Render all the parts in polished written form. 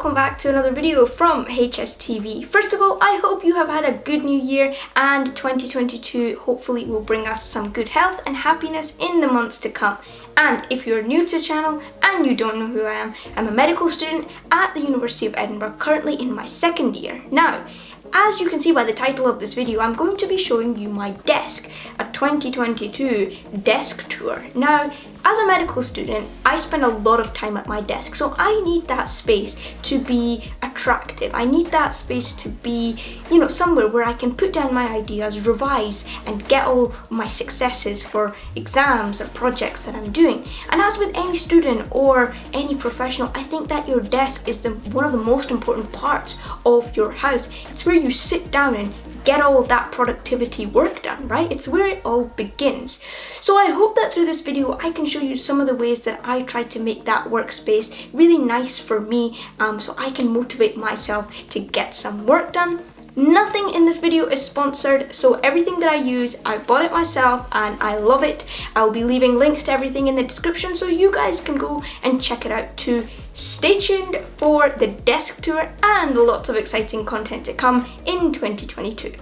welcome back to another video from HSTV. First of all, I hope you have had a good new year and 2022 hopefully will bring us some good health and happiness in the months to come. And if you're new to the channel and you don't know who I am, I'm a medical student at the University of Edinburgh, currently in my second year. Now, as you can see by the title of this video, I'm going to be showing you my desk, a 2022 desk tour. Now, as a medical student, I spend a lot of time at my desk, so I need that space to be attractive. I need that space to be, somewhere where I can put down my ideas, revise, and get all my successes for exams or projects that I'm doing. And as with any student or any professional, I think that your desk is one of the most important parts of your house. It's where you sit down and get all that productivity work done, right? It's where it all begins. So I hope that through this video I can show you some of the ways that I try to make that workspace really nice for me, so I can motivate myself to get some work done. Nothing in this video is sponsored, so everything that I use, I bought it myself and I love it. I'll be leaving links to everything in the description so you guys can go and check it out too. Stay tuned for the desk tour and lots of exciting content to come in 2022.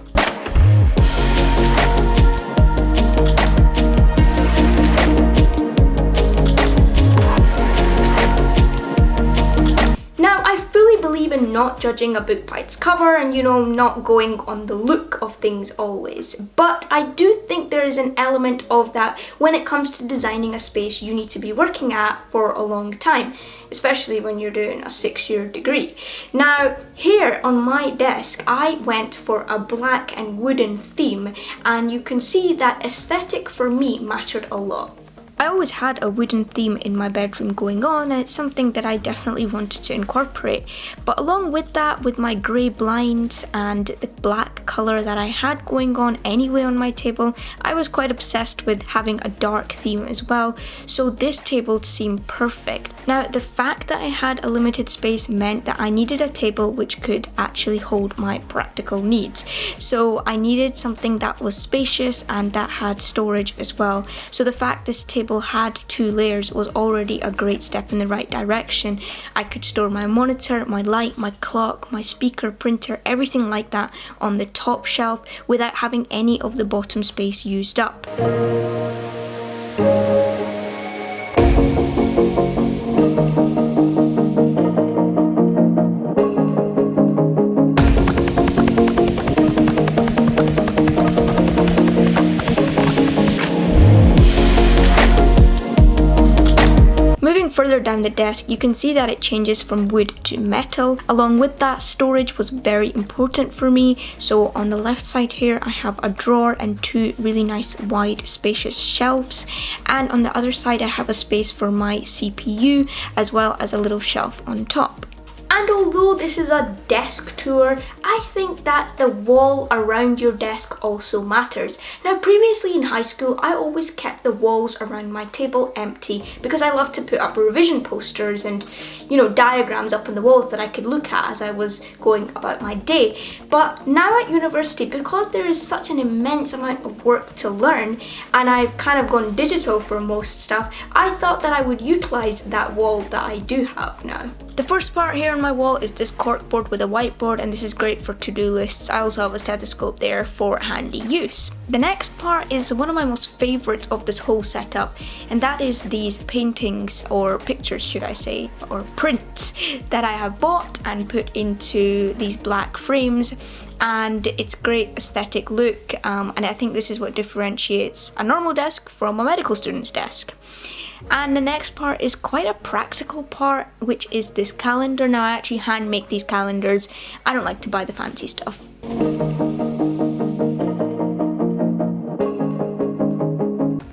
Believe in not judging a book by its cover and not going on the look of things always, but I do think there is an element of that when it comes to designing a space you need to be working at for a long time, especially when you're doing a 6-year degree. Now here on my desk I went for a black and wooden theme, and you can see that aesthetic for me mattered a lot. I always had a wooden theme in my bedroom going on, and it's something that I definitely wanted to incorporate. But along with that, with my grey blinds and the black colour that I had going on anyway on my table, I was quite obsessed with having a dark theme as well, so this table seemed perfect. Now, the fact that I had a limited space meant that I needed a table which could actually hold my practical needs. So I needed something that was spacious and that had storage as well. So the fact this table had 2 layers was already a great step in the right direction. I could store my monitor, my light, my clock, my speaker, printer, everything like that on the top shelf without having any of the bottom space used up. Further down the desk, you can see that it changes from wood to metal. Along with that, storage was very important for me. So on the left side here, I have a drawer and 2 really nice wide spacious shelves. And on the other side, I have a space for my CPU as well as a little shelf on top. And although this is a desk tour, I think that the wall around your desk also matters. Now, previously in high school, I always kept the walls around my table empty because I love to put up revision posters and, diagrams up on the walls that I could look at as I was going about my day. But now at university, because there is such an immense amount of work to learn, and I've kind of gone digital for most stuff, I thought that I would utilize that wall that I do have now. The first part here on my wall is this corkboard with a whiteboard, and this is great for to-do lists. I also have a stethoscope there for handy use. The next part is one of my most favorites of this whole setup, and that is these paintings, or pictures should I say, or prints that I have bought and put into these black frames. And it's great aesthetic look, and I think this is what differentiates a normal desk from a medical student's desk. And the next part is quite a practical part, which is this calendar. Now, I actually hand make these calendars. I don't like to buy the fancy stuff.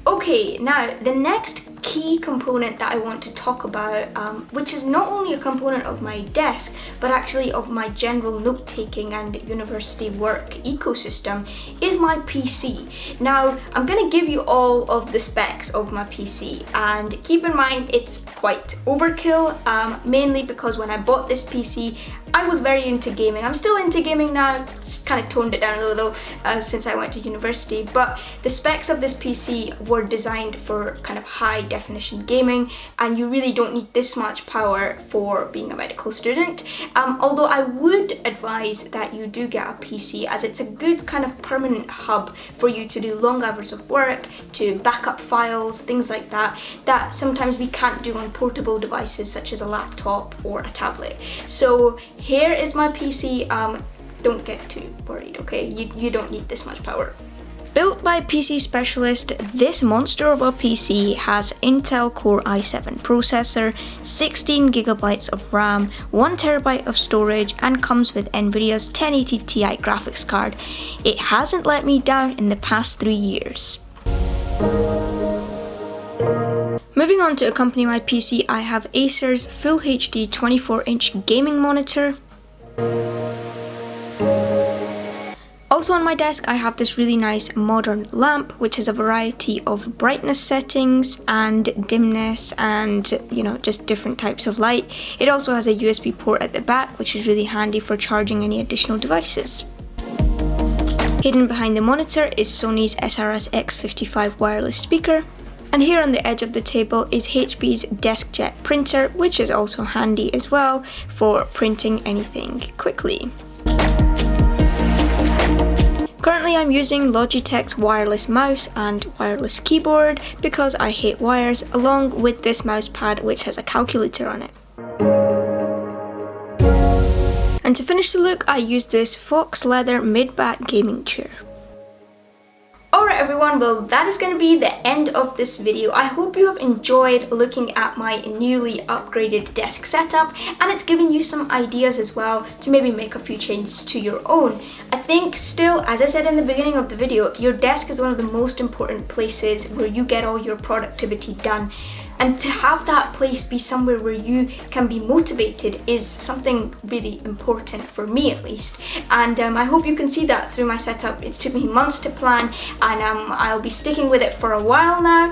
Okay, now the next key component that I want to talk about, which is not only a component of my desk, but actually of my general note-taking and university work ecosystem, is my PC. Now, I'm going to give you all of the specs of my PC, and keep in mind it's quite overkill, mainly because when I bought this PC, I was very into gaming. I'm still into gaming now, just kind of toned it down a little since I went to university, but the specs of this PC were designed for kind of high definition gaming, and you really don't need this much power for being a medical student. Although I would advise that you do get a PC, as it's a good kind of permanent hub for you to do long hours of work, to back up files, things like that, that sometimes we can't do on portable devices such as a laptop or a tablet. So here is my PC. Don't get too worried, okay? You don't need this much power. Built by PC Specialist, this monster of a PC has Intel Core i7 processor, 16GB of RAM, 1TB of storage, and comes with Nvidia's 1080 Ti graphics card. It hasn't let me down in the past 3 years. Moving on to accompany my PC, I have Acer's Full HD 24-inch gaming monitor. Also on my desk I have this really nice modern lamp, which has a variety of brightness settings and dimness and, you know, just different types of light. It also has a USB port at the back, which is really handy for charging any additional devices. Hidden behind the monitor is Sony's SRS X55 wireless speaker. And here on the edge of the table is HP's DeskJet printer, which is also handy as well for printing anything quickly. Currently I'm using Logitech's wireless mouse and wireless keyboard because I hate wires, along with this mouse pad which has a calculator on it. And to finish the look, I used this Fox leather mid-back gaming chair. Alright everyone, well that is going to be the end of this video. I hope you have enjoyed looking at my newly upgraded desk setup, and it's given you some ideas as well to maybe make a few changes to your own. I think still, as I said in the beginning of the video, your desk is one of the most important places where you get all your productivity done. And to have that place be somewhere where you can be motivated is something really important for me, at least. And I hope you can see that through my setup. It took me months to plan, and I'll be sticking with it for a while now.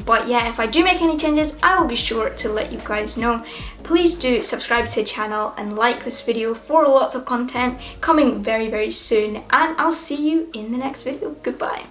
But yeah, if I do make any changes, I will be sure to let you guys know. Please do subscribe to the channel and like this video for lots of content coming very, very soon. And I'll see you in the next video. Goodbye.